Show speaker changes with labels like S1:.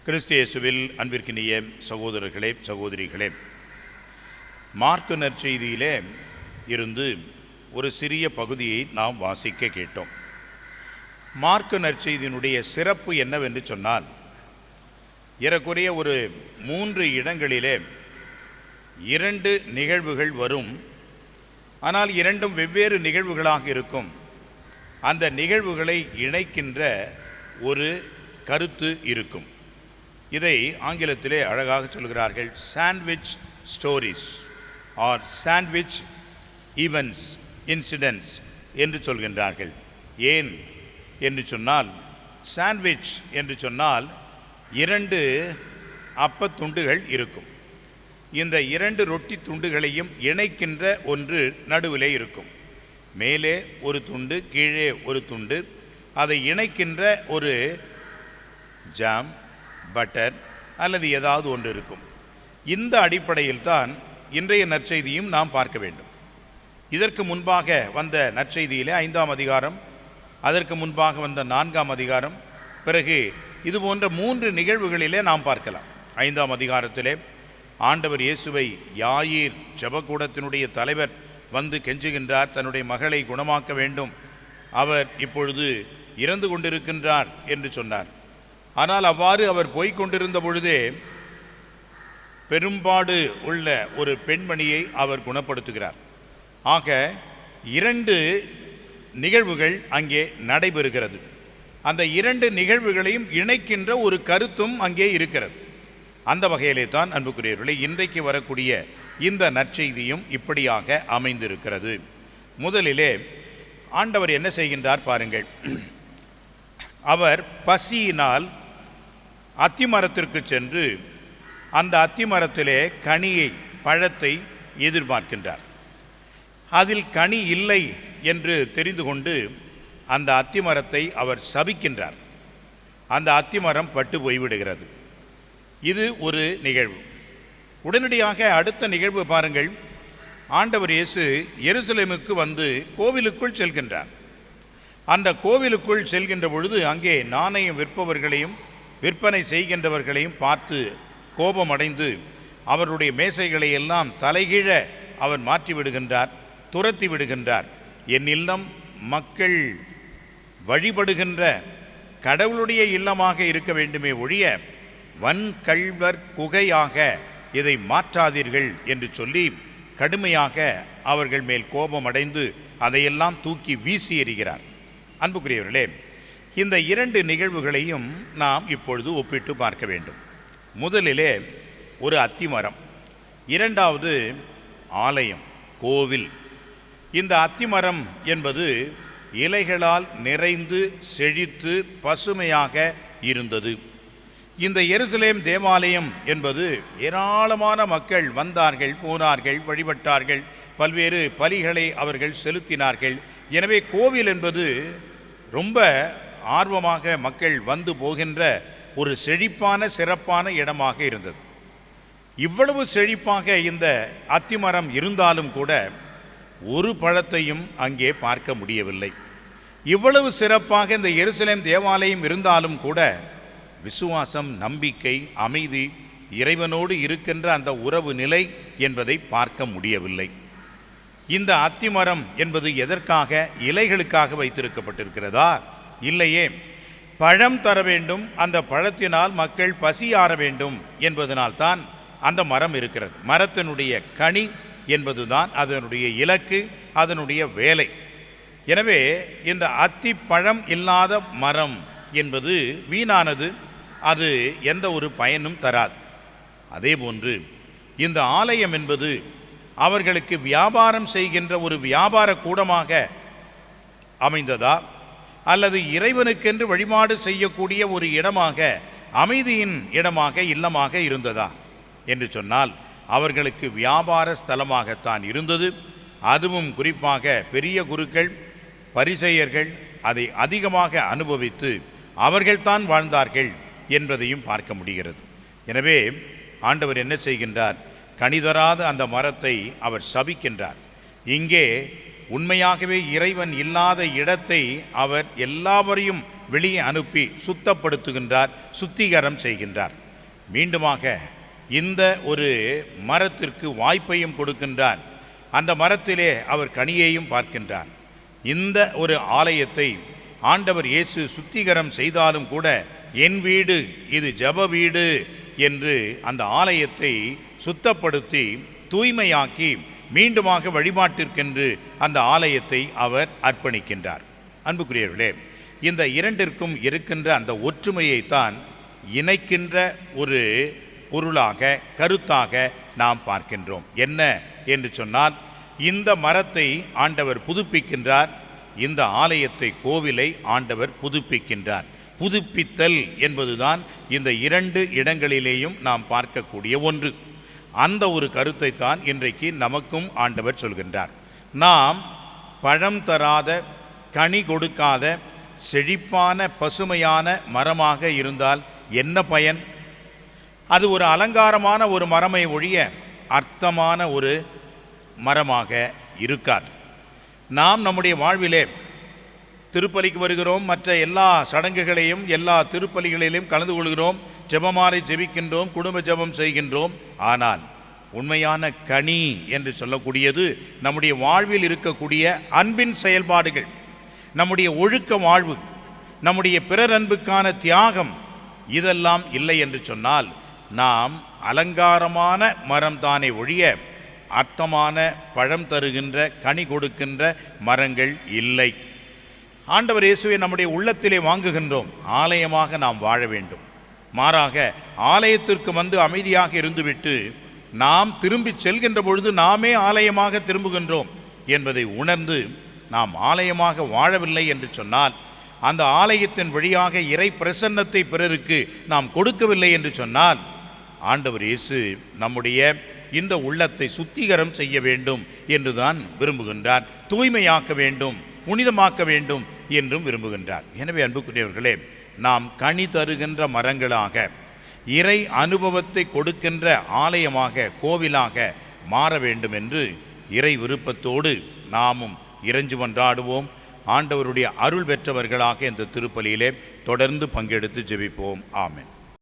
S1: கிறிஸ்து இயேசுவில் அன்பிற்கினிய சகோதரர்களே, சகோதரிகளே, மார்க்கு நற்செய்தியிலே இருந்து ஒரு சிறிய பகுதியை நாம் வாசிக்க கேட்டோம். மார்க்கு நற்செய்தியினுடைய சிறப்பு என்னவென்று சொன்னால், ஏறக்குறைய ஒரு 3 இடங்களிலே 2 நிகழ்வுகள் வரும். ஆனால் இரண்டும் வெவ்வேறு நிகழ்வுகளாக இருக்கும். அந்த நிகழ்வுகளை இணைக்கின்ற ஒரு கருத்து இருக்கும். இதை ஆங்கிலத்திலே அழகாக சொல்கிறார்கள், sandwich stories are sandwich events, incidents என்று சொல்கின்றார்கள். ஏன் என்று சொன்னால், சாண்ட்விச் என்று சொன்னால் 2 அப்பத்துண்டுகள் இருக்கும். இந்த 2 ரொட்டி துண்டுகளையும் இணைக்கின்ற ஒன்று நடுவிலே இருக்கும். மேலே ஒரு துண்டு, கீழே ஒரு துண்டு, அதை இணைக்கின்ற ஒரு ஜாம், பட்டர் அல்லது ஏதாவது ஒன்று இருக்கும். இந்த அடிப்படையில் தான் இன்றைய நற்செய்தியும் நாம் பார்க்க வேண்டும். இதற்கு முன்பாக வந்த நற்செய்தியிலே 5ஆம் அதிகாரம், அதற்கு முன்பாக வந்த 4ஆம் அதிகாரம், பிறகு இது போன்ற 3 நிகழ்வுகளிலே நாம் பார்க்கலாம். 5ஆம் அதிகாரத்திலே ஆண்டவர் இயேசுவை யாயீர் ஜெபக்கூடத்தினுடைய தலைவர் வந்து கெஞ்சுகின்றார், தன்னுடைய மகளை குணமாக்க வேண்டும், அவர் இப்பொழுது இறந்து கொண்டிருக்கின்றார் என்று சொன்னார். ஆனால் அவ்வாறு அவர் போய்கொண்டிருந்த பொழுதே பெரும்பாடு உள்ள ஒரு பெண்மணியை அவர் குணப்படுத்துகிறார். ஆக 2 நிகழ்வுகள் அங்கே நடைபெறுகிறது. அந்த 2 நிகழ்வுகளையும் இணைக்கின்ற ஒரு கருத்தும் அங்கே இருக்கிறது. அந்த வகையிலே தான் அன்புக்குரியவர்களே, இன்றைக்கு வரக்கூடிய இந்த நற்செய்தியும் இப்படியாக அமைந்திருக்கிறது. முதலிலே ஆண்டவர் என்ன செய்கின்றார் பாருங்கள். அவர் பசியினால் அத்திமரத்திற்கு சென்று அந்த அத்திமரத்திலே கனியை, பழத்தை எதிர்பார்க்கின்றார். அதில் கனி இல்லை என்று தெரிந்து கொண்டு அந்த அத்திமரத்தை அவர் சபிக்கின்றார். அந்த அத்திமரம் பட்டு போய்விடுகிறது. இது ஒரு நிகழ்வு. உடனடியாக அடுத்த நிகழ்வு பாருங்கள். ஆண்டவர் இயேசு எருசலேமுக்கு வந்து கோவிலுக்குள் செல்கின்றார். அந்த கோவிலுக்குள் செல்கின்ற பொழுது அங்கே நாணயம் விற்பவர்களையும் விற்பனை செய்கின்றவர்களையும் பார்த்து கோபமடைந்து அவருடைய மேசைகளை எல்லாம் தலைகீழ அவர் மாற்றி விடுகின்றார், துரத்தி விடுகின்றார். என் இல்லம் மக்கள் வழிபடுகின்ற கடவுளுடைய இல்லமாக இருக்க வேண்டுமே ஒழிய வன்கள்வர் குகையாக இதை மாற்றாதீர்கள் என்று சொல்லி கடுமையாக அவர்கள் மேல் கோபமடைந்து அதையெல்லாம் தூக்கி வீசி எறிகிறார். அன்புக்குரியவர்களே, இந்த 2 நிகழ்வுகளையும் நாம் இப்பொழுது ஒப்பிட்டு பார்க்க வேண்டும். முதலிலே ஒரு அத்திமரம், இரண்டாவது ஆலயம், கோவில். இந்த அத்திமரம் என்பது இலைகளால் நிறைந்து செழித்து பசுமையாக இருந்தது. இந்த எருசலேம் தேவாலயம் என்பது ஏராளமான மக்கள் வந்தார்கள், போனார்கள், வழிபட்டார்கள், பல்வேறு பலிகளை அவர்கள் செலுத்தினார்கள். எனவே கோவில் என்பது ரொம்ப ஆர்வமாக மக்கள் வந்து போகின்ற ஒரு செழிப்பான, சிறப்பான இடமாக இருந்தது. இவ்வளவு செழிப்பாக இந்த அத்திமரம் இருந்தாலும் கூட ஒரு பழத்தையும் அங்கே பார்க்க முடியவில்லை. இவ்வளவு சிறப்பாக இந்த எருசலேம் தேவாலயம் இருந்தாலும் கூட விசுவாசம், நம்பிக்கை, அமைதி, இறைவனோடு இருக்கின்ற அந்த உறவு நிலை என்பதை பார்க்க முடியவில்லை. இந்த அத்திமரம் என்பது எதற்காக? இலைகளுக்காக வைத்திருக்கப்பட்டிருக்கிறதா? இல்லையே. பழம் தர வேண்டும், அந்த பழத்தினால் மக்கள் பசியாற வேண்டும் என்பதனால்தான் அந்த மரம் இருக்கிறது. மரத்தினுடைய கனி என்பதுதான் அதனுடைய இலக்கு, அதனுடைய வேலை. எனவே இந்த அத்தி பழம் இல்லாத மரம் என்பது வீணானது, அது எந்த ஒரு பயனும் தராது. அதேபோன்று இந்த ஆலயம் என்பது அவர்களுக்கு வியாபாரம் செய்கின்ற ஒரு வியாபார கூடமாக அமைந்ததா, அல்லது இறைவனுக்கென்று வழிபாடு செய்யக்கூடிய ஒரு இடமாக, அமைதியின் இடமாக, இல்லமாக இருந்ததா என்று சொன்னால் அவர்களுக்கு வியாபார ஸ்தலமாகத்தான் இருந்தது. அதுவும் குறிப்பாக பெரிய குருக்கள், பரிசேயர்கள் அதை அதிகமாக அனுபவித்து அவர்கள்தான் வாழ்ந்தார்கள் என்பதையும் பார்க்க முடிகிறது. எனவே ஆண்டவர் என்ன செய்கின்றார்? கனிதராத அந்த மரத்தை அவர் சபிக்கின்றார். இங்கே உண்மையாகவே இறைவன் இல்லாத இடத்தை அவர் எல்லாவரையும் வெளியே அனுப்பி சுத்தப்படுத்துகின்றார், சுத்திகரம் செய்கின்றார். மீண்டுமாக இந்த ஒரு மரத்திற்கு வாய்ப்பையும் கொடுக்கின்றார். அந்த மரத்திலே அவர் கனியையும் பார்க்கின்றார். இந்த ஒரு ஆலயத்தை ஆண்டவர் இயேசு சுத்திகரம் செய்தாலும் கூட என் வீடு இது ஜெப வீடு என்று அந்த ஆலயத்தை சுத்தப்படுத்தி தூய்மையாக்கி மீண்டுமாக வழிபாட்டிற்கென்று அந்த ஆலயத்தை அவர் அர்ப்பணிக்கின்றார். அன்புக்குரியவர்களே, இந்த இரண்டிற்கும் இருக்கின்ற அந்த ஒற்றுமையைத்தான் இணைக்கின்ற ஒரு பொருளாக, கருத்தாக நாம் பார்க்கின்றோம். என்ன என்று சொன்னால், இந்த மரத்தை ஆண்டவர் புதுப்பிக்கின்றார், இந்த ஆலயத்தை, கோவிலை ஆண்டவர் புதுப்பிக்கின்றார். புதுப்பித்தல் என்பதுதான் இந்த இரண்டு இடங்களிலேயும் நாம் பார்க்கக்கூடிய ஒன்று. அந்த ஒரு கருத்தை தான் இன்றைக்கு நமக்கும் ஆண்டவர் சொல்கின்றார். நாம் பழம் தராத, கனி கொடுக்காத, செழிப்பான பசுமையான மரமாக இருந்தால் என்ன பயன்? அது ஒரு அலங்காரமான ஒரு மரமை ஒழிய அர்த்தமான ஒரு மரமாக இருக்காது. நாம் நம்முடைய வாழ்விலே திருப்பலிக்கு வருகிறோம், மற்ற எல்லா சடங்குகளையும் எல்லா திருப்பலிகளிலும் கலந்து கொள்கிறோம், ஜெபமாலை ஜெபிக்கின்றோம், குடும்ப ஜெபம் செய்கின்றோம். ஆனால் உண்மையான கனி என்று சொல்லக்கூடியது நம்முடைய வாழ்வில் இருக்கக்கூடிய அன்பின் செயல்பாடுகள், நம்முடைய ஒழுக்க வாழ்வு, நம்முடைய பிறர் அன்புக்கான தியாகம், இதெல்லாம் இல்லை என்று சொன்னால் நாம் அலங்காரமான மரம் தானே ஒழிய அர்த்தமான பழம் தருகின்ற, கனி கொடுக்கின்ற மரங்கள் இல்லை. ஆண்டவர் இயேசுவை நம்முடைய உள்ளத்திலே வாங்குகின்றோம். ஆலயமாக நாம் வாழ வேண்டும். மாறாக ஆலயத்திற்கு வந்து அமைதியாக இருந்துவிட்டு நாம் திரும்பி செல்கின்ற பொழுது நாமே ஆலயமாக திரும்புகின்றோம் என்பதை உணர்ந்து நாம் ஆலயமாக வாழவில்லை என்று சொன்னால், அந்த ஆலயத்தின் வழியாக இறை பிரசன்னத்தை பிறருக்கு நாம் கொடுக்கவில்லை என்று சொன்னால், ஆண்டவர் இயேசு நம்முடைய இந்த உள்ளத்தை சுத்திகரம் செய்ய வேண்டும் என்றுதான் விரும்புகின்றார். தூய்மையாக்க வேண்டும், புனிதமாக்க வேண்டும் என்றும் விரும்புகின்றார். எனவே அன்புக்குரியவர்களே, நாம் கனி தருகின்ற மரங்களாக, இறை அனுபவத்தை கொடுக்கின்ற ஆலயமாக, கோவிலாக மாற வேண்டும் என்று இறை விருப்பத்தோடு நாமும் இறைஞ்சு கொண்டாடுவோம். ஆண்டவருடைய அருள் பெற்றவர்களாக இந்த திருப்பலியிலே தொடர்ந்து பங்கெடுத்து ஜெபிப்போம். ஆமென்.